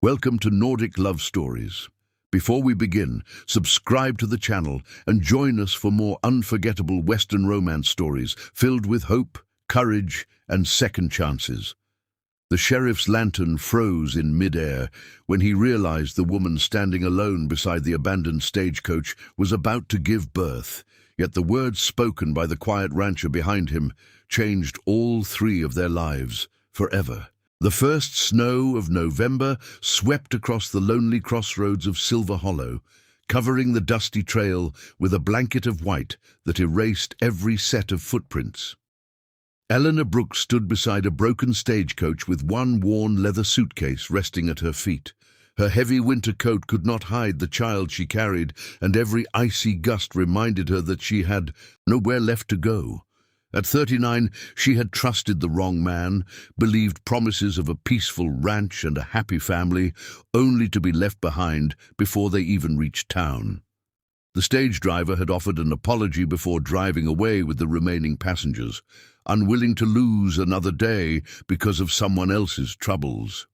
Welcome to Nordic Love Stories. Before we begin, subscribe to the channel and join us for more unforgettable Western romance stories filled with hope, courage, and second chances. The sheriff's lantern froze in midair when he realized the woman standing alone beside the abandoned stagecoach was about to give birth, yet the words spoken by the quiet rancher behind him changed all three of their lives forever. The first snow of November swept across the lonely crossroads of Silver Hollow, covering the dusty trail with a blanket of white that erased every set of footprints. Eleanor Brooks stood beside a broken stagecoach with one worn leather suitcase resting at her feet. Her heavy winter coat could not hide the child she carried, and every icy gust reminded her that she had nowhere left to go. At 39, she had trusted the wrong man, believed promises of a peaceful ranch and a happy family, only to be left behind before they even reached town. The stage driver had offered an apology before driving away with the remaining passengers, unwilling to lose another day because of someone else's troubles.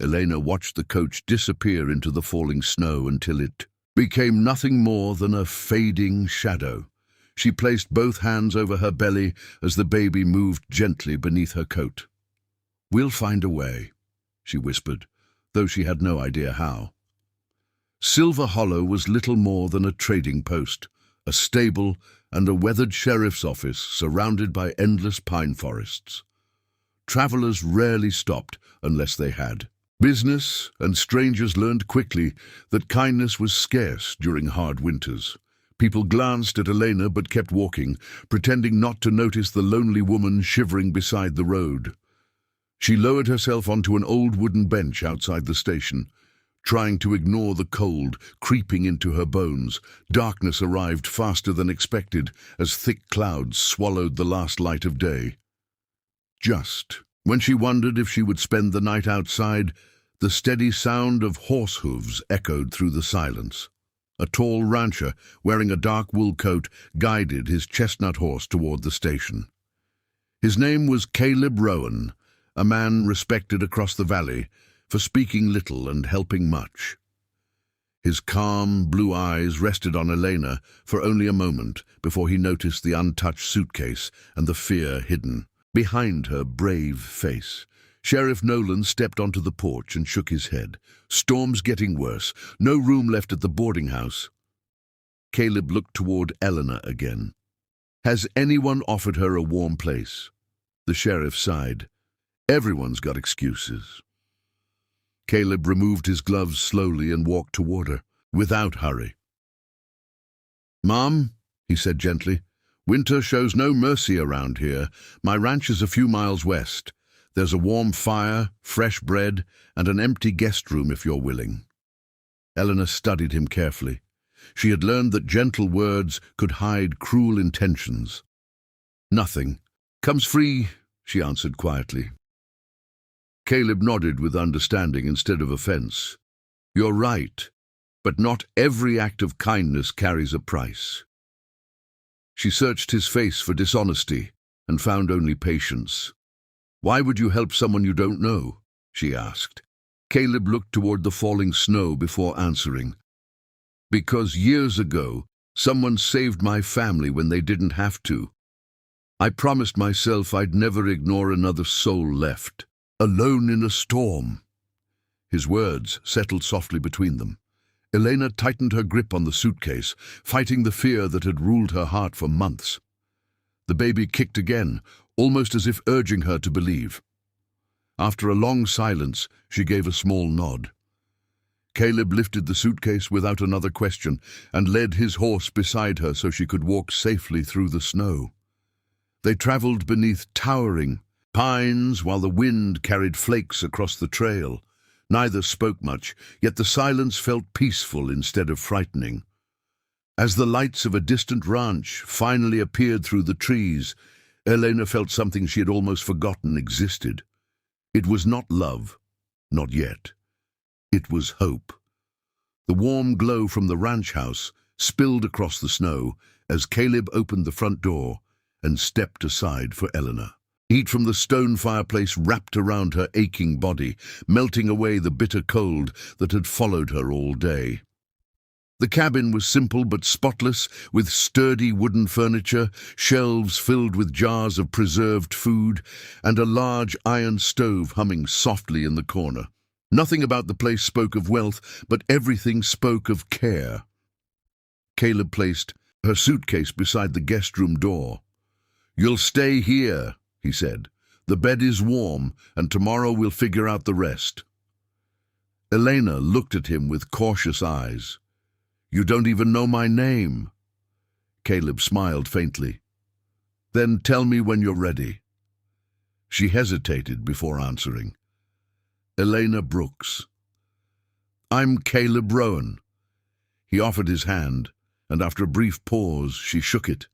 Elena watched the coach disappear into the falling snow until it became nothing more than a fading shadow. She placed both hands over her belly as the baby moved gently beneath her coat. "We'll find a way," she whispered, though she had no idea how. Silver Hollow was little more than a trading post, a stable, and a weathered sheriff's office surrounded by endless pine forests. Travelers rarely stopped unless they had business, and strangers learned quickly that kindness was scarce during hard winters. People glanced at Elena but kept walking, pretending not to notice the lonely woman shivering beside the road. She lowered herself onto an old wooden bench outside the station. Trying to ignore the cold creeping into her bones, darkness arrived faster than expected as thick clouds swallowed the last light of day. Just when she wondered if she would spend the night outside, the steady sound of horse hooves echoed through the silence. A tall rancher, wearing a dark wool coat, guided his chestnut horse toward the station. His name was Caleb Rowan, a man respected across the valley for speaking little and helping much. His calm, blue eyes rested on Elena for only a moment before he noticed the untouched suitcase and the fear hidden behind her brave face. Sheriff Nolan stepped onto the porch and shook his head. Storm's getting worse. No room left at the boarding house. Caleb looked toward Eleanor again. Has anyone offered her a warm place? The sheriff sighed. Everyone's got excuses. Caleb removed his gloves slowly and walked toward her, without hurry. "Mom," he said gently, "winter shows no mercy around here. My ranch is a few miles west. There's a warm fire, fresh bread, and an empty guest room if you're willing." Eleanor studied him carefully. She had learned that gentle words could hide cruel intentions. "Nothing. Comes free," she answered quietly. Caleb nodded with understanding instead of offense. "You're right, but not every act of kindness carries a price." She searched his face for dishonesty and found only patience. "Why would you help someone you don't know?" she asked. Caleb looked toward the falling snow before answering. "Because years ago, someone saved my family when they didn't have to. I promised myself I'd never ignore another soul left, alone in a storm." His words settled softly between them. Elena tightened her grip on the suitcase, fighting the fear that had ruled her heart for months. The baby kicked again, almost as if urging her to believe. After a long silence, she gave a small nod. Caleb lifted the suitcase without another question and led his horse beside her so she could walk safely through the snow. They traveled beneath towering pines while the wind carried flakes across the trail. Neither spoke much, yet the silence felt peaceful instead of frightening. As the lights of a distant ranch finally appeared through the trees, Elena felt something she had almost forgotten existed. It was not love, not yet. It was hope. The warm glow from the ranch house spilled across the snow as Caleb opened the front door and stepped aside for Eleanor. Heat from the stone fireplace wrapped around her aching body, melting away the bitter cold that had followed her all day. The cabin was simple but spotless, with sturdy wooden furniture, shelves filled with jars of preserved food, and a large iron stove humming softly in the corner. Nothing about the place spoke of wealth, but everything spoke of care. Caleb placed her suitcase beside the guest room door. "You'll stay here," he said. "The bed is warm, and tomorrow we'll figure out the rest." Elena looked at him with cautious eyes. "You don't even know my name." Caleb smiled faintly. "Then tell me when you're ready." She hesitated before answering. "Elena Brooks." "I'm Caleb Rowan." He offered his hand, and after a brief pause, she shook it.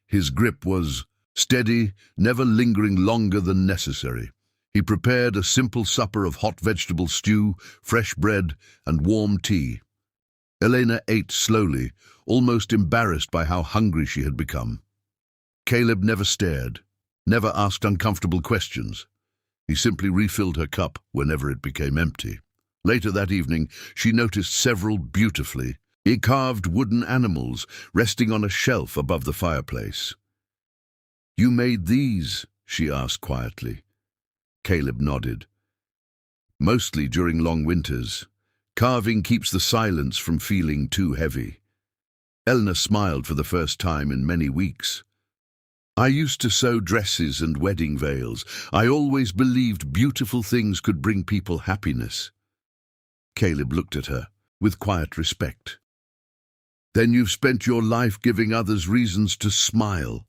His grip was steady, never lingering longer than necessary. He prepared a simple supper of hot vegetable stew, fresh bread, and warm tea. Elena ate slowly, almost embarrassed by how hungry she had become. Caleb never stared, never asked uncomfortable questions. He simply refilled her cup whenever it became empty. Later that evening, she noticed several beautifully carved wooden animals resting on a shelf above the fireplace. "You made these?" she asked quietly. Caleb nodded. "Mostly during long winters. Carving keeps the silence from feeling too heavy." Elena smiled for the first time in many weeks. "I used to sew dresses and wedding veils. I always believed beautiful things could bring people happiness." Caleb looked at her with quiet respect. "Then you've spent your life giving others reasons to smile."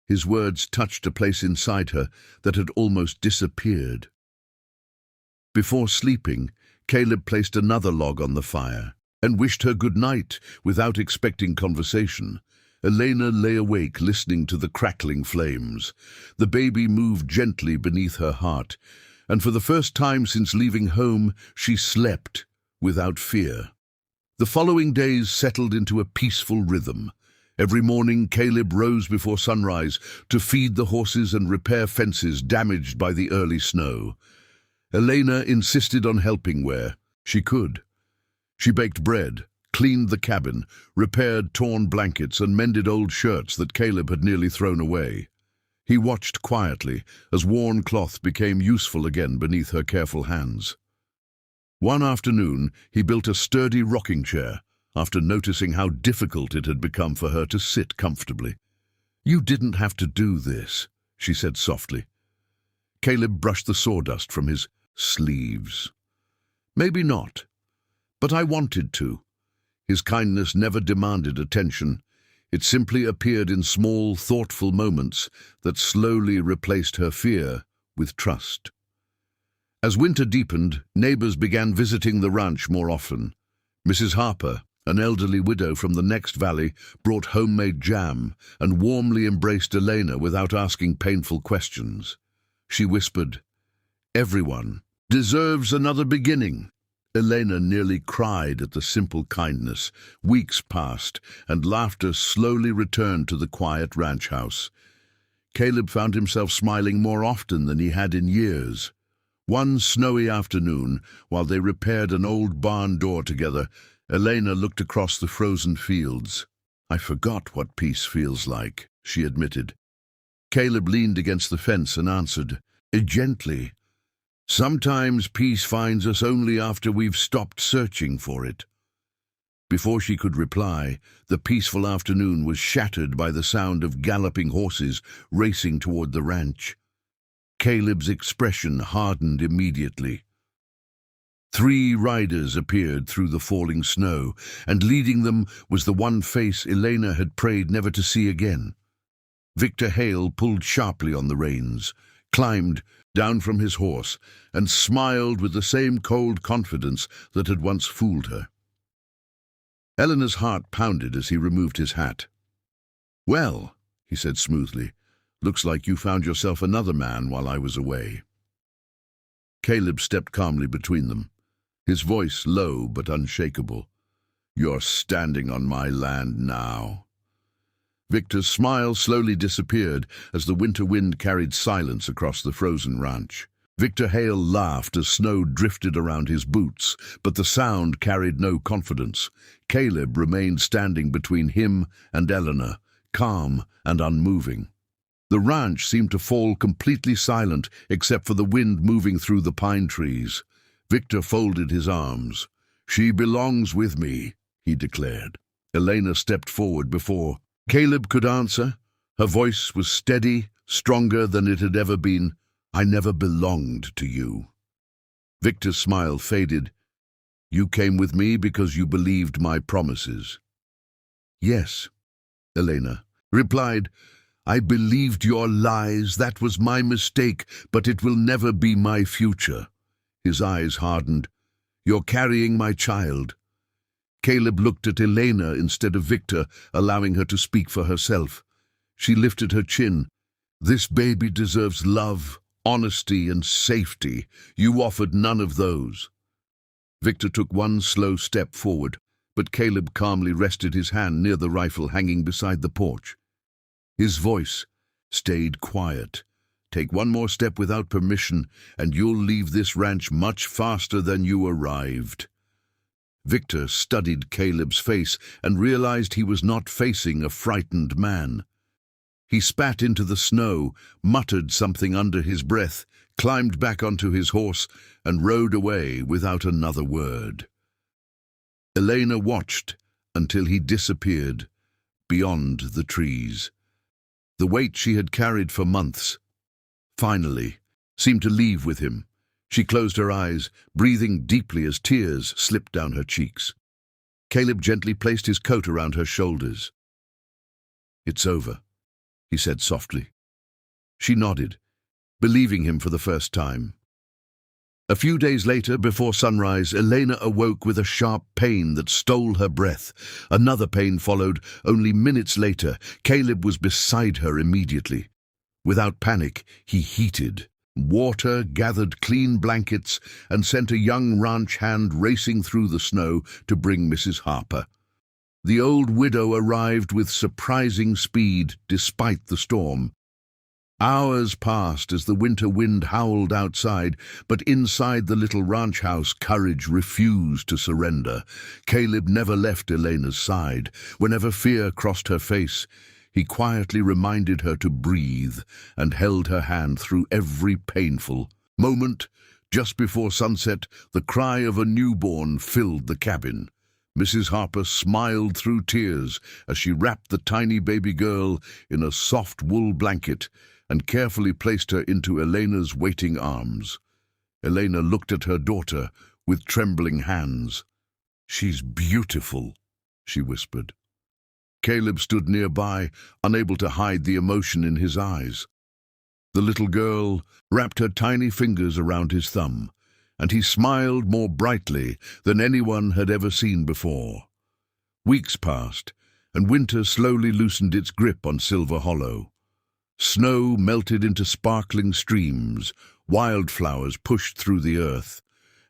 His words touched a place inside her that had almost disappeared. Before sleeping, Caleb placed another log on the fire and wished her good night without expecting conversation. Elena lay awake listening to the crackling flames. The baby moved gently beneath her heart, and for the first time since leaving home, she slept without fear. The following days settled into a peaceful rhythm. Every morning, Caleb rose before sunrise to feed the horses and repair fences damaged by the early snow. Elena insisted on helping where she could. She baked bread, cleaned the cabin, repaired torn blankets, and mended old shirts that Caleb had nearly thrown away. He watched quietly as worn cloth became useful again beneath her careful hands. One afternoon, he built a sturdy rocking chair after noticing how difficult it had become for her to sit comfortably. "You didn't have to do this," she said softly. Caleb brushed the sawdust from his sleeves. "Maybe not, but I wanted to." His kindness never demanded attention. It simply appeared in small, thoughtful moments that slowly replaced her fear with trust. As winter deepened, neighbors began visiting the ranch more often. Mrs. Harper, an elderly widow from the next valley, brought homemade jam and warmly embraced Elena without asking painful questions. She whispered, "Everyone deserves another beginning." Elena nearly cried at the simple kindness. Weeks passed, and laughter slowly returned to the quiet ranch house. Caleb found himself smiling more often than he had in years. One snowy afternoon, while they repaired an old barn door together, Elena looked across the frozen fields. "I forgot what peace feels like," she admitted. Caleb leaned against the fence and answered, gently, "Sometimes peace finds us only after we've stopped searching for it." Before she could reply, the peaceful afternoon was shattered by the sound of galloping horses racing toward the ranch. Caleb's expression hardened immediately. 3 riders appeared through the falling snow, and leading them was the one face Elena had prayed never to see again. Victor Hale pulled sharply on the reins, climbed down from his horse, and smiled with the same cold confidence that had once fooled her. Eleanor's heart pounded as he removed his hat. "Well," he said smoothly, "looks like you found yourself another man while I was away." Caleb stepped calmly between them, his voice low but unshakable. "You're standing on my land now." Victor's smile slowly disappeared as the winter wind carried silence across the frozen ranch. Victor Hale laughed as snow drifted around his boots, but the sound carried no confidence. Caleb remained standing between him and Eleanor, calm and unmoving. The ranch seemed to fall completely silent except for the wind moving through the pine trees. Victor folded his arms. "She belongs with me," he declared. Elena stepped forward before Caleb could answer. Her voice was steady, stronger than it had ever been. "I never belonged to you." Victor's smile faded. "You came with me because you believed my promises." "Yes," Elena replied. "I believed your lies. That was my mistake, but it will never be my future." His eyes hardened. "You're carrying my child." Caleb looked at Elena instead of Victor, allowing her to speak for herself. She lifted her chin. "This baby deserves love, honesty, and safety. You offered none of those." Victor took one slow step forward, but Caleb calmly rested his hand near the rifle hanging beside the porch. His voice stayed quiet. "Take one more step without permission, and you'll leave this ranch much faster than you arrived." Victor studied Caleb's face and realized he was not facing a frightened man. He spat into the snow, muttered something under his breath, climbed back onto his horse, and rode away without another word. Elena watched until he disappeared beyond the trees. The weight she had carried for months, finally, seemed to leave with him. She closed her eyes, breathing deeply as tears slipped down her cheeks. Caleb gently placed his coat around her shoulders. "It's over," he said softly. She nodded, believing him for the first time. A few days later, before sunrise, Elena awoke with a sharp pain that stole her breath. Another pain followed. Only minutes later, Caleb was beside her immediately. Without panic, he heated. Water gathered clean blankets and sent a young ranch hand racing through the snow to bring Mrs. Harper. The old widow arrived with surprising speed despite the storm. Hours passed as the winter wind howled outside, but inside the little ranch house, courage refused to surrender. Caleb never left Elena's side. Whenever fear crossed her face, he quietly reminded her to breathe and held her hand through every painful moment. Just before sunset, the cry of a newborn filled the cabin. Mrs. Harper smiled through tears as she wrapped the tiny baby girl in a soft wool blanket and carefully placed her into Elena's waiting arms. Elena looked at her daughter with trembling hands. "She's beautiful," she whispered. Caleb stood nearby, unable to hide the emotion in his eyes. The little girl wrapped her tiny fingers around his thumb, and he smiled more brightly than anyone had ever seen before. Weeks passed, and winter slowly loosened its grip on Silver Hollow. Snow melted into sparkling streams, wildflowers pushed through the earth,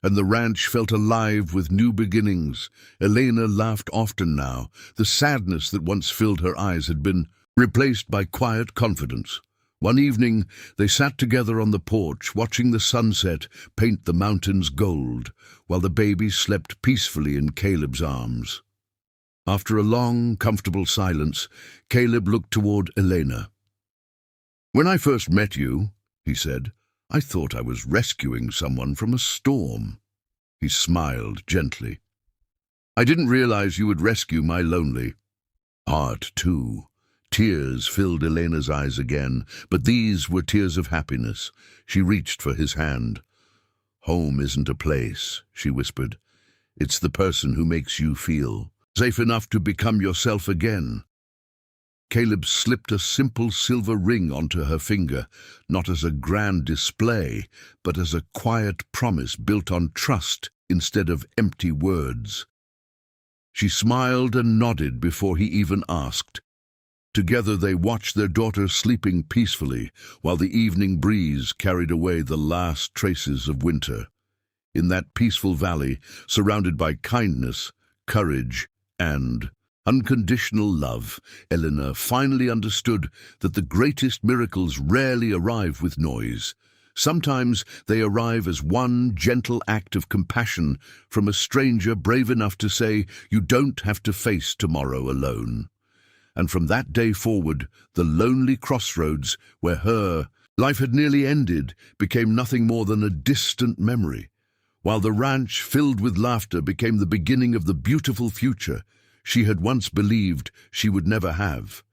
and the ranch felt alive with new beginnings. Elena laughed often now. The sadness that once filled her eyes had been replaced by quiet confidence. One evening, they sat together on the porch, watching the sunset paint the mountains gold, while the baby slept peacefully in Caleb's arms. After a long, comfortable silence, Caleb looked toward Elena. "When I first met you," he said, "I thought I was rescuing someone from a storm." He smiled gently. "I didn't realize you would rescue my lonely heart, too." Tears filled Elena's eyes again, but these were tears of happiness. She reached for his hand. "Home isn't a place," she whispered. "It's the person who makes you feel safe enough to become yourself again." Caleb slipped a simple silver ring onto her finger, not as a grand display, but as a quiet promise built on trust instead of empty words. She smiled and nodded before he even asked. Together they watched their daughter sleeping peacefully, while the evening breeze carried away the last traces of winter. In that peaceful valley, surrounded by kindness, courage, and Unconditional love. Eleanor finally understood that the greatest miracles rarely arrive with noise. Sometimes they arrive as one gentle act of compassion from a stranger brave enough to say, "You don't have to face tomorrow alone." And from that day forward, the lonely crossroads where her life had nearly ended became nothing more than a distant memory, while the ranch filled with laughter became the beginning of the beautiful future she had once believed she would never have.